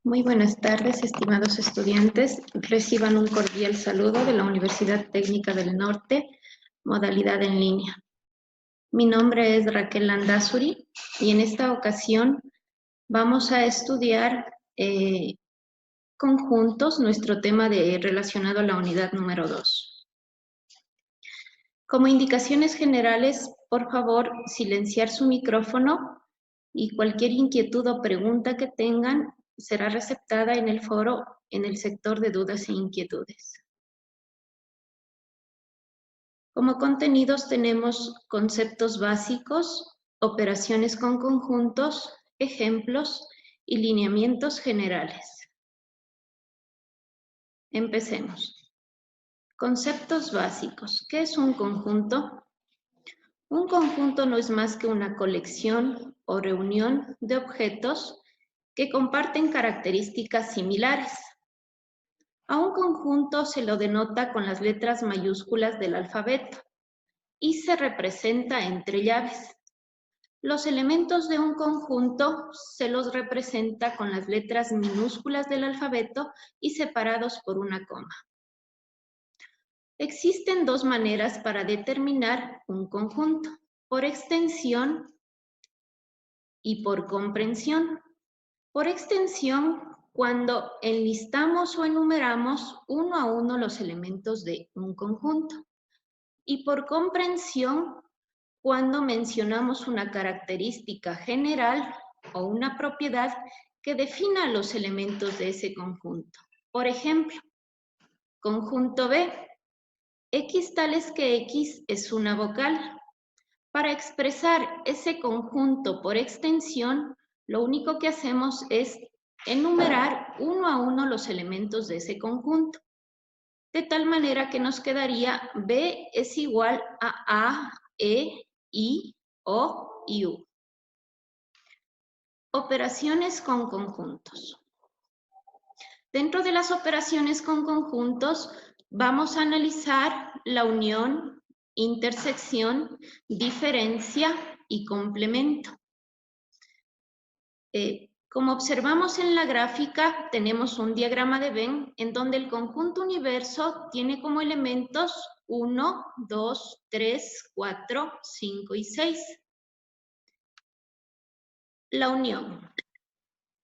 Muy buenas tardes, estimados estudiantes. Reciban un cordial saludo de la Universidad Técnica del Norte, modalidad en línea. Mi nombre es Raquel Landazuri y en esta ocasión vamos a estudiar conjuntos, nuestro tema relacionado a la unidad número 2. Como indicaciones generales, por favor, silenciar su micrófono y cualquier inquietud o pregunta que tengan será receptada en el foro en el sector de dudas e inquietudes. Como contenidos tenemos conceptos básicos, operaciones con conjuntos, ejemplos y lineamientos generales. Empecemos. Conceptos básicos. ¿Qué es un conjunto? Un conjunto no es más que una colección o reunión de objetos que comparten características similares. A un conjunto se lo denota con las letras mayúsculas del alfabeto y se representa entre llaves. Los elementos de un conjunto se los representa con las letras minúsculas del alfabeto y separados por una coma. Existen dos maneras para determinar un conjunto, por extensión y por comprensión. Por extensión, cuando enlistamos o enumeramos uno a uno los elementos de un conjunto. Y por comprensión, cuando mencionamos una característica general o una propiedad que defina los elementos de ese conjunto. Por ejemplo, conjunto B. X tales que X es una vocal. Para expresar ese conjunto por extensión, lo único que hacemos es enumerar uno a uno los elementos de ese conjunto. De tal manera que nos quedaría B es igual a, E, I, O y U. Operaciones con conjuntos. Dentro de las operaciones con conjuntos, vamos a analizar la unión, intersección, diferencia y complemento. Como observamos en la gráfica, tenemos un diagrama de Venn en donde el conjunto universo tiene como elementos 1, 2, 3, 4, 5 y 6. La unión.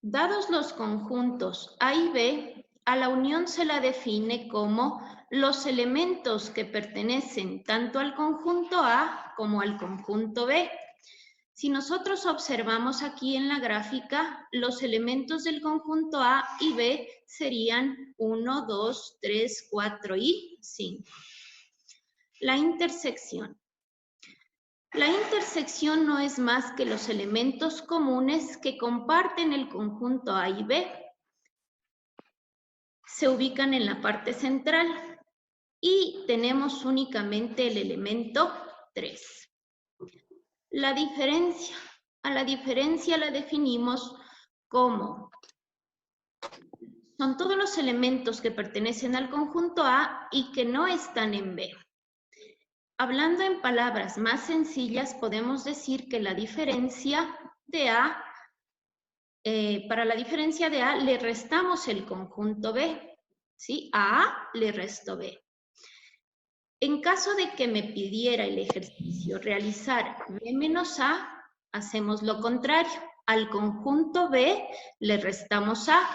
Dados los conjuntos A y B, a la unión se la define como los elementos que pertenecen tanto al conjunto A como al conjunto B. Si nosotros observamos aquí en la gráfica, los elementos del conjunto A y B serían 1, 2, 3, 4 y 5. La intersección. La intersección no es más que los elementos comunes que comparten el conjunto A y B. Se ubican en la parte central y tenemos únicamente el elemento 3. La diferencia. A la diferencia la definimos como son todos los elementos que pertenecen al conjunto A y que no están en B. Hablando en palabras más sencillas, podemos decir que la diferencia de A, para la diferencia de A le restamos el conjunto B, ¿sí? A A le resto B. En caso de que me pidiera el ejercicio realizar B menos A, hacemos lo contrario. Al conjunto B le restamos A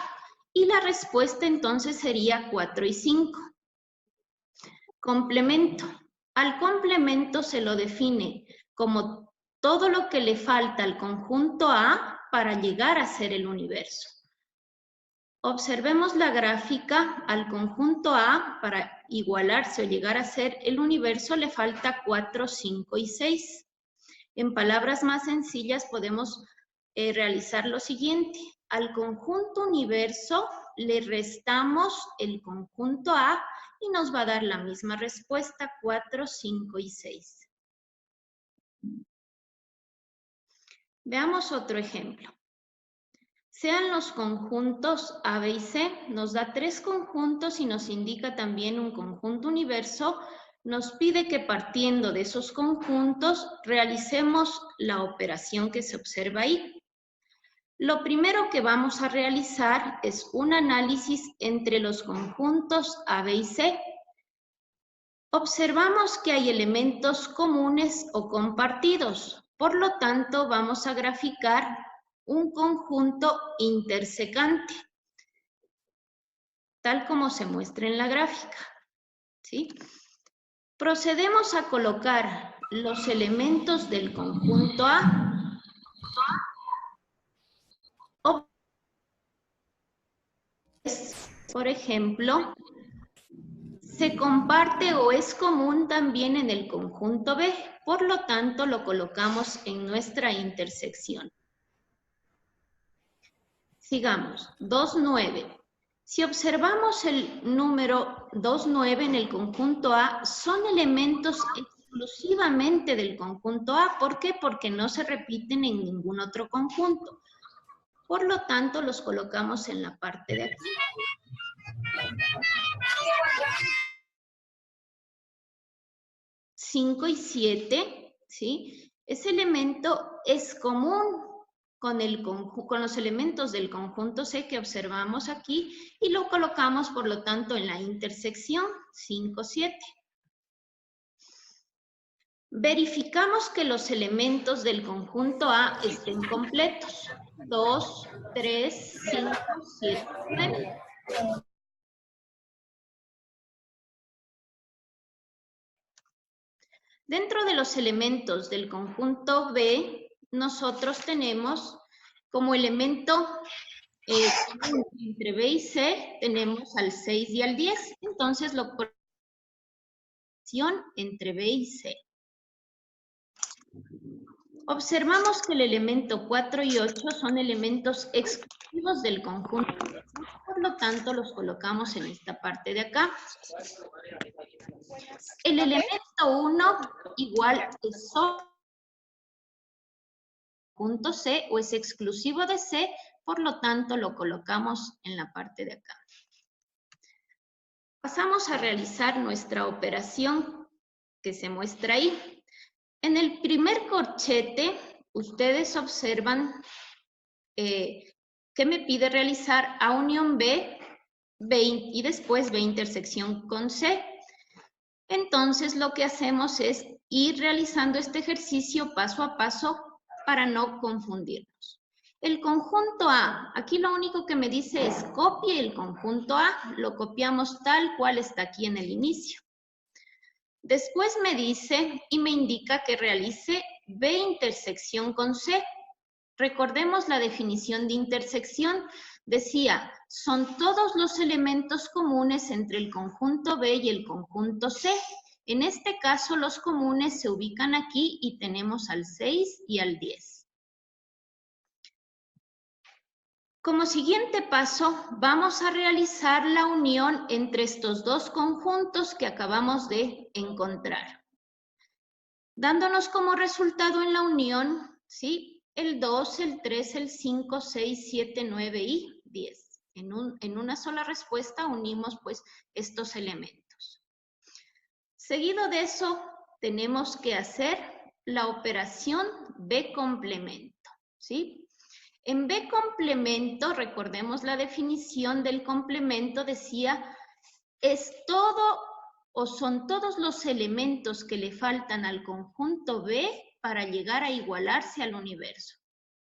y la respuesta entonces sería 4 y 5. Complemento. Al complemento se lo define como todo lo que le falta al conjunto A para llegar a ser el universo. Observemos la gráfica. Al conjunto A, para igualarse o llegar a ser el universo, le falta 4, 5 y 6. En palabras más sencillas podemos realizar lo siguiente. Al conjunto universo le restamos el conjunto A y nos va a dar la misma respuesta, 4, 5 y 6. Veamos otro ejemplo. Sean los conjuntos A, B y C, nos da 3 conjuntos y nos indica también un conjunto universo. Nos pide que partiendo de esos conjuntos realicemos la operación que se observa ahí. Lo primero que vamos a realizar es un análisis entre los conjuntos A, B y C. Observamos que hay elementos comunes o compartidos, por lo tanto vamos a graficar un conjunto intersecante, tal como se muestra en la gráfica, ¿sí? Procedemos a colocar los elementos del conjunto A. Por ejemplo, se comparte o es común también en el conjunto B, por lo tanto lo colocamos en nuestra intersección. Sigamos, 2, 9. Si observamos el número 2, 9 en el conjunto A, son elementos exclusivamente del conjunto A. ¿Por qué? Porque no se repiten en ningún otro conjunto. Por lo tanto, los colocamos en la parte de aquí. 5 y 7, ¿sí? Ese elemento es común con los elementos del conjunto C que observamos aquí y lo colocamos, por lo tanto, en la intersección 5, 7. Verificamos que los elementos del conjunto A estén completos. 2, 3, 5, 7, 9. Dentro de los elementos del conjunto B, nosotros tenemos como elemento entre B y C, tenemos al 6 y al 10. Entonces, lo correlación entre B y C. Observamos que el elemento 4 y 8 son elementos exclusivos del conjunto. Por lo tanto, los colocamos en esta parte de acá. El elemento 1 igual es solo conjunto C o es exclusivo de C, por lo tanto, lo colocamos en la parte de acá. Pasamos a realizar nuestra operación que se muestra ahí. En el primer corchete, ustedes observan que me pide realizar A unión B, y después B intersección con C. Entonces, lo que hacemos es ir realizando este ejercicio paso a paso para no confundirnos. El conjunto A, aquí lo único que me dice es copie el conjunto A, lo copiamos tal cual está aquí en el inicio. Después me dice y me indica que realice B intersección con C. Recordemos la definición de intersección. Decía, son todos los elementos comunes entre el conjunto B y el conjunto C. En este caso, los comunes se ubican aquí y tenemos al 6 y al 10. Como siguiente paso, vamos a realizar la unión entre estos dos conjuntos que acabamos de encontrar. Dándonos como resultado en la unión, ¿sí? El 2, el 3, el 5, 6, 7, 9 y 10. En una sola respuesta unimos pues estos elementos. Seguido de eso, tenemos que hacer la operación B complemento, ¿sí? En B complemento, recordemos la definición del complemento, decía, es todo o son todos los elementos que le faltan al conjunto B para llegar a igualarse al universo.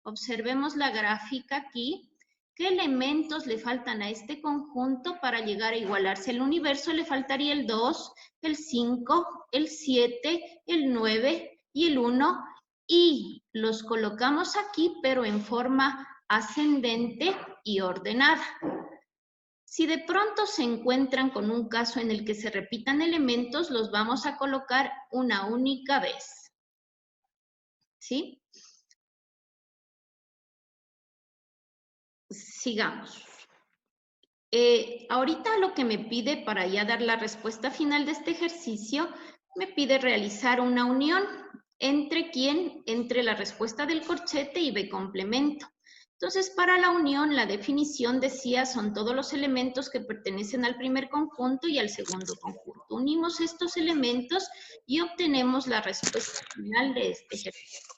Observemos la gráfica aquí. ¿Qué elementos le faltan a este conjunto para llegar a igualarse al universo? Le faltaría el 2, el 5, el 7, el 9 y el 1. Y los colocamos aquí, pero en forma ascendente y ordenada. Si de pronto se encuentran con un caso en el que se repitan elementos, los vamos a colocar una única vez. ¿Sí? Sigamos. Ahorita lo que me pide para ya dar la respuesta final de este ejercicio, me pide realizar una unión. ¿Entre quién? Entre la respuesta del corchete y B complemento. Entonces, para la unión, la definición decía son todos los elementos que pertenecen al primer conjunto y al segundo conjunto. Unimos estos elementos y obtenemos la respuesta final de este ejercicio.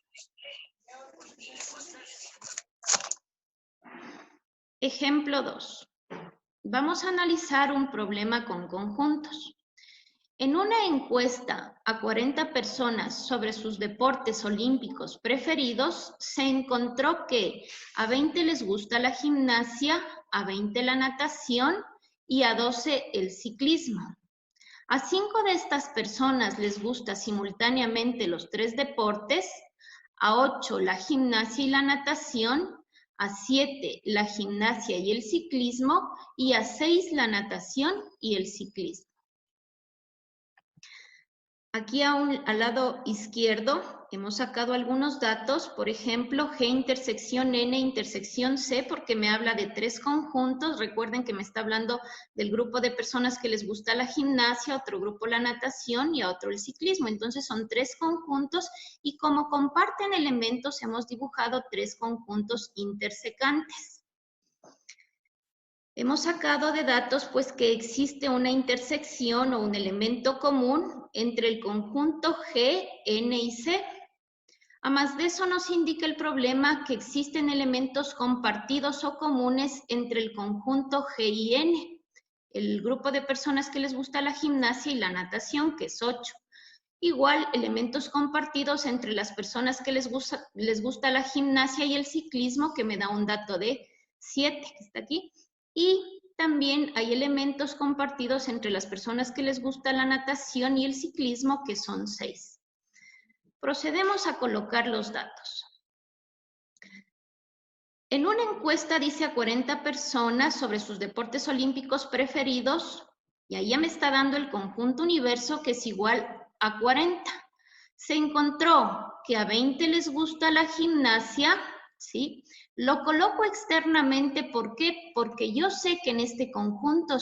Ejemplo 2. Vamos a analizar un problema con conjuntos. En una encuesta a 40 personas sobre sus deportes olímpicos preferidos, se encontró que a 20 les gusta la gimnasia, a 20 la natación y a 12 el ciclismo. A 5 de estas personas les gusta simultáneamente los 3 deportes, a 8 la gimnasia y la natación, a 7 la gimnasia y el ciclismo y a 6 la natación y el ciclismo. Aquí al lado izquierdo hemos sacado algunos datos, por ejemplo, G intersección N intersección C, porque me habla de 3 conjuntos. Recuerden que me está hablando del grupo de personas que les gusta la gimnasia, otro grupo la natación y a otro el ciclismo. Entonces son 3 conjuntos y como comparten elementos hemos dibujado 3 conjuntos intersecantes. Hemos sacado de datos pues que existe una intersección o un elemento común entre el conjunto G, N y C. A más de eso nos indica el problema que existen elementos compartidos o comunes entre el conjunto G y N. El grupo de personas que les gusta la gimnasia y la natación, que es 8. Igual, elementos compartidos entre las personas que les gusta la gimnasia y el ciclismo, que me da un dato de 7, que está aquí. Y también hay elementos compartidos entre las personas que les gusta la natación y el ciclismo, que son 6. Procedemos a colocar los datos. En una encuesta dice a 40 personas sobre sus deportes olímpicos preferidos, y ahí ya me está dando el conjunto universo que es igual a 40. Se encontró que a 20 les gusta la gimnasia, ¿sí? Lo coloco externamente, ¿por qué? Porque yo sé que en este conjunto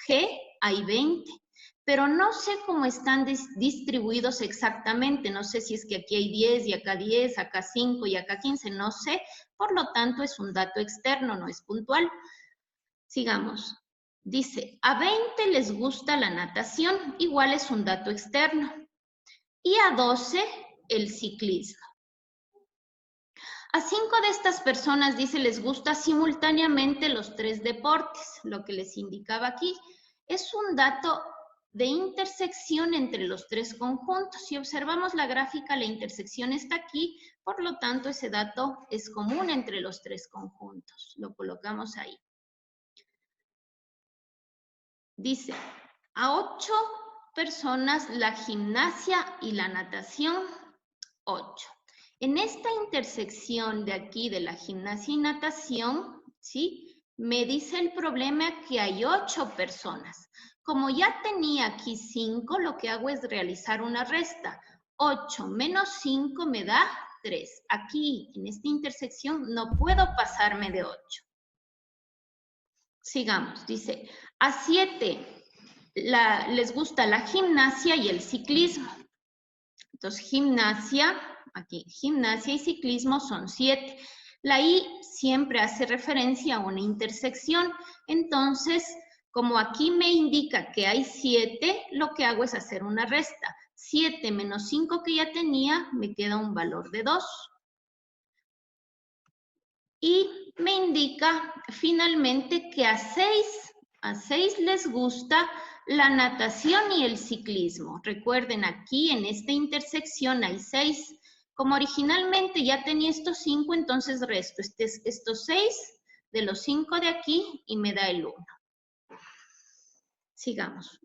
G hay 20, pero no sé cómo están distribuidos exactamente. No sé si es que aquí hay 10 y acá 10, acá 5 y acá 15, no sé. Por lo tanto, es un dato externo, no es puntual. Sigamos. Dice, a 20 les gusta la natación, igual es un dato externo. Y a 12, el ciclismo. A 5 de estas personas, dice, les gusta simultáneamente los 3 deportes. Lo que les indicaba aquí es un dato de intersección entre los 3 conjuntos. Si observamos la gráfica, la intersección está aquí, por lo tanto, ese dato es común entre los 3 conjuntos. Lo colocamos ahí. Dice, a 8 personas la gimnasia y la natación, 8. En esta intersección de aquí de la gimnasia y natación, ¿sí? Me dice el problema que hay 8 personas. Como ya tenía aquí 5, lo que hago es realizar una resta. 8 menos 5 me da 3. Aquí, en esta intersección, no puedo pasarme de 8. Sigamos, dice, a 7 les gusta la gimnasia y el ciclismo. Entonces, gimnasia, aquí, gimnasia y ciclismo son 7. La I siempre hace referencia a una intersección. Entonces, como aquí me indica que hay 7, lo que hago es hacer una resta. 7 menos 5 que ya tenía, me queda un valor de 2. Y me indica finalmente que a 6 les gusta la natación y el ciclismo. Recuerden, aquí en esta intersección hay 6. Como originalmente ya tenía estos 5, entonces resto estos 6 de los 5 de aquí y me da el 1. Sigamos.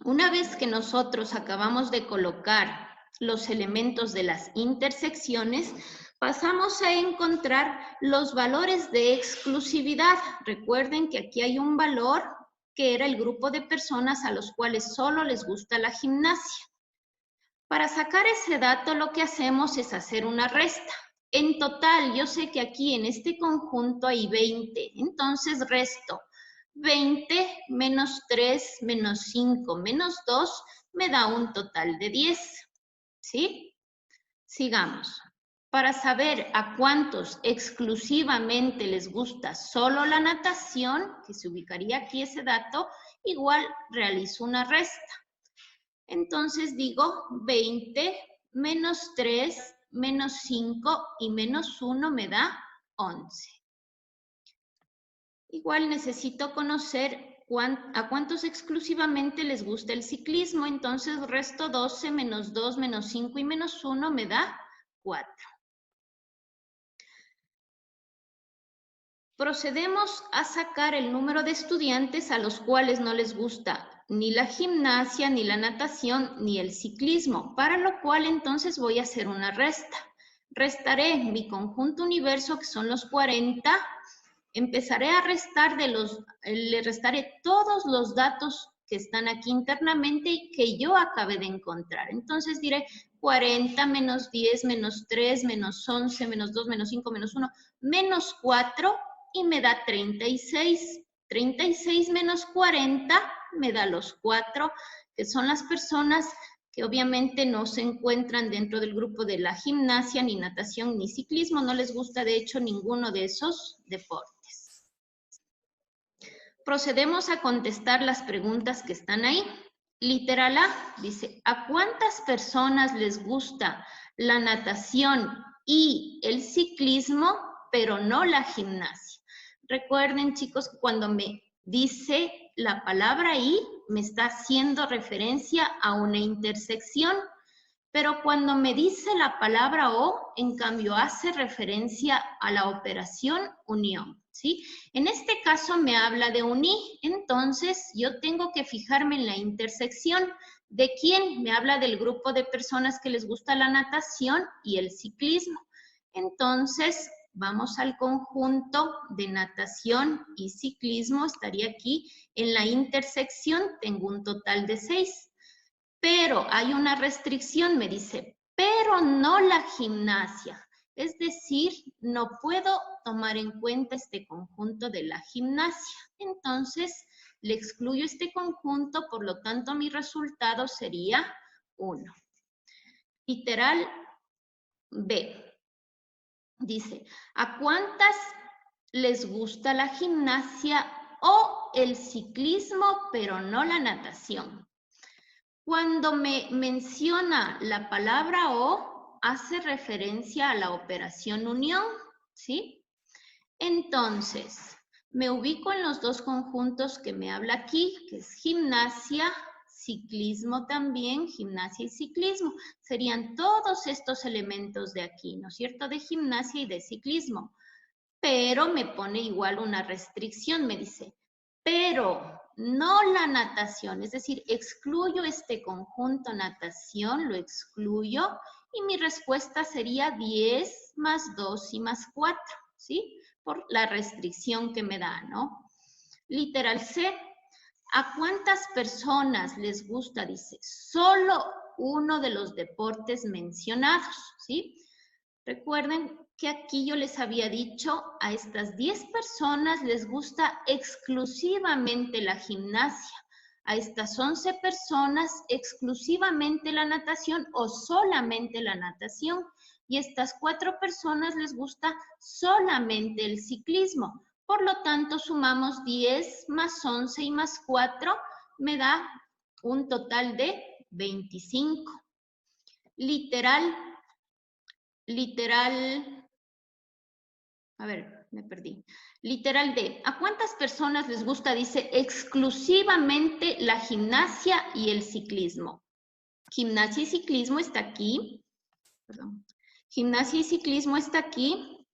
Una vez que nosotros acabamos de colocar los elementos de las intersecciones, pasamos a encontrar los valores de exclusividad. Recuerden que aquí hay un valor que era el grupo de personas a los cuales solo les gusta la gimnasia. Para sacar ese dato, lo que hacemos es hacer una resta. En total, yo sé que aquí en este conjunto hay 20, entonces resto 20 menos 3 menos 5 menos 2 me da un total de 10. ¿Sí? Sigamos. Para saber a cuántos exclusivamente les gusta solo la natación, que se ubicaría aquí ese dato, igual realizo una resta. Entonces digo 20 menos 3 menos 5 y menos 1 me da 11. Igual necesito conocer a cuántos exclusivamente les gusta el ciclismo, entonces resto 12 menos 2 menos 5 y menos 1 me da 4. Procedemos a sacar el número de estudiantes a los cuales no les gusta ni la gimnasia, ni la natación, ni el ciclismo, para lo cual entonces voy a hacer una resta. Restaré mi conjunto universo, que son los 40, empezaré a restar le restaré todos los datos que están aquí internamente y que yo acabé de encontrar. Entonces diré 40 menos 10 menos 3 menos 11 menos 2 menos 5 menos 1 menos 4 y me da 36. 36 menos 40 me da los 4, que son las personas que obviamente no se encuentran dentro del grupo de la gimnasia, ni natación, ni ciclismo. No les gusta, de hecho, ninguno de esos deportes. Procedemos a contestar las preguntas que están ahí. Literal A dice, ¿a cuántas personas les gusta la natación y el ciclismo, pero no la gimnasia? Recuerden, chicos, cuando me dice la palabra y, me está haciendo referencia a una intersección, pero cuando me dice la palabra o, en cambio, hace referencia a la operación unión, ¿sí? En este caso me habla de unir, entonces yo tengo que fijarme en la intersección. ¿De quién? Me habla del grupo de personas que les gusta la natación y el ciclismo. Entonces, vamos al conjunto de natación y ciclismo, estaría aquí. En la intersección tengo un total de 6. Pero hay una restricción, me dice, pero no la gimnasia. Es decir, no puedo tomar en cuenta este conjunto de la gimnasia. Entonces, le excluyo este conjunto, por lo tanto, mi resultado sería 1. Literal B. Dice, ¿a cuántas les gusta la gimnasia o el ciclismo, pero no la natación? Cuando me menciona la palabra o, hace referencia a la operación unión, ¿sí? Entonces, me ubico en los dos conjuntos que me habla aquí, que es gimnasia, ciclismo también, gimnasia y ciclismo. Serían todos estos elementos de aquí, ¿no es cierto? De gimnasia y de ciclismo. Pero me pone igual una restricción, me dice, pero no la natación, es decir, excluyo este conjunto natación, lo excluyo, y mi respuesta sería 10 más 2 y más 4, ¿sí? Por la restricción que me da, ¿no? Literal C, ¿a cuántas personas les gusta? Dice, solo uno de los deportes mencionados, ¿sí? Recuerden que aquí yo les había dicho, a estas 10 personas les gusta exclusivamente la gimnasia, a estas 11 personas exclusivamente la natación o solamente la natación, y a estas 4 personas les gusta solamente el ciclismo. Por lo tanto, sumamos 10 más 11 y más 4, me da un total de 25. A ver, me perdí. Literal D. ¿A cuántas personas les gusta? Dice exclusivamente la gimnasia y el ciclismo. Gimnasia y ciclismo está aquí. Perdón. Gimnasia y ciclismo está aquí.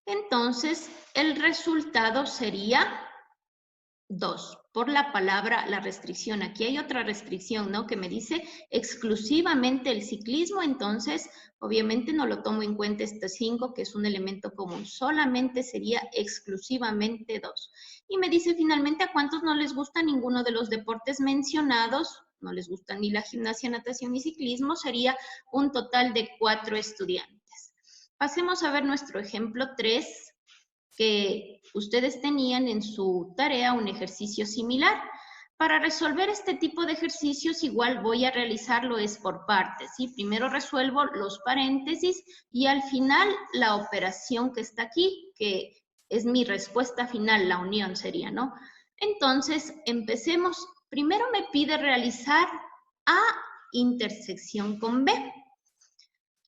Entonces, el resultado sería 2, por la palabra, la restricción. Aquí hay otra restricción, ¿no? Que me dice exclusivamente el ciclismo, entonces obviamente no lo tomo en cuenta este 5, que es un elemento común. Solamente sería exclusivamente 2. Y me dice finalmente a cuántos no les gusta ninguno de los deportes mencionados, no les gusta ni la gimnasia, natación ni ciclismo, sería un total de 4 estudiantes. Pasemos a ver nuestro ejemplo 3, que ustedes tenían en su tarea un ejercicio similar. Para resolver este tipo de ejercicios, igual voy a realizarlo es por partes, ¿sí? Primero resuelvo los paréntesis y al final la operación que está aquí, que es mi respuesta final, la unión sería, ¿no? Entonces, empecemos. Primero me pide realizar A intersección con B.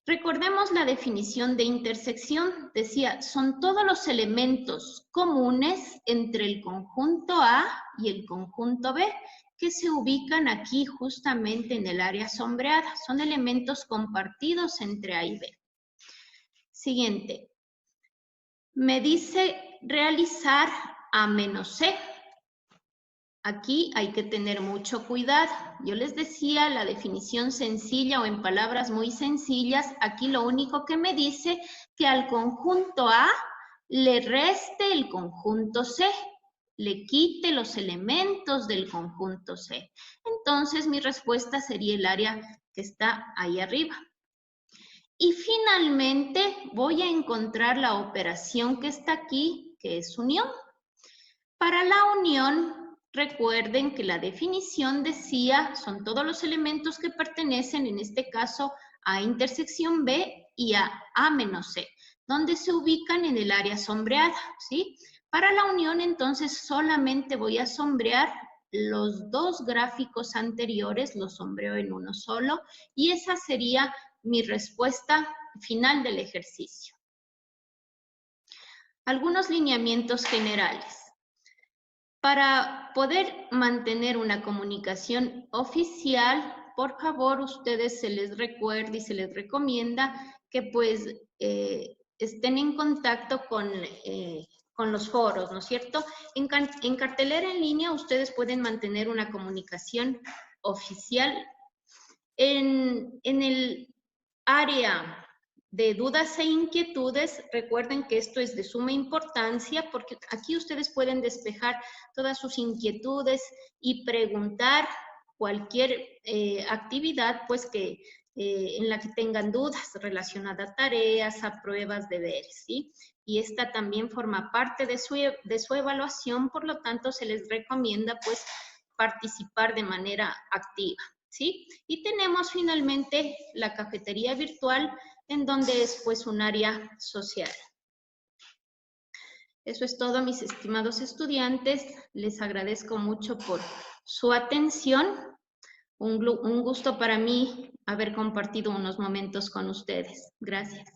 Recordemos la definición de intersección. Decía, son todos los elementos comunes entre el conjunto A y el conjunto B que se ubican aquí justamente en el área sombreada. Son elementos compartidos entre A y B. Siguiente. Me dice realizar A menos C. Aquí hay que tener mucho cuidado. Yo les decía la definición sencilla o en palabras muy sencillas. Aquí lo único que me dice que al conjunto A le reste el conjunto C, le quite los elementos del conjunto C. Entonces mi respuesta sería el área que está ahí arriba. Y finalmente voy a encontrar la operación que está aquí, que es unión. Para la unión, recuerden que la definición decía, son todos los elementos que pertenecen, en este caso, a intersección B y a A menos C, donde se ubican en el área sombreada, ¿sí? Para la unión, entonces, solamente voy a sombrear los dos gráficos anteriores, los sombreo en uno solo, y esa sería mi respuesta final del ejercicio. Algunos lineamientos generales. Para poder mantener una comunicación oficial, por favor, ustedes se les recuerda y se les recomienda que pues estén en contacto con los foros, ¿no es cierto? En cartelera en línea ustedes pueden mantener una comunicación oficial. En el área de dudas e inquietudes, recuerden que esto es de suma importancia porque aquí ustedes pueden despejar todas sus inquietudes y preguntar cualquier actividad pues que en la que tengan dudas relacionadas a tareas, a pruebas, deberes, ¿sí? Y esta también forma parte de su evaluación, por lo tanto se les recomienda pues participar de manera activa, ¿sí? Y tenemos finalmente la cafetería virtual, en donde es pues un área social. Eso es todo, mis estimados estudiantes. Les agradezco mucho por su atención. Un gusto para mí haber compartido unos momentos con ustedes. Gracias.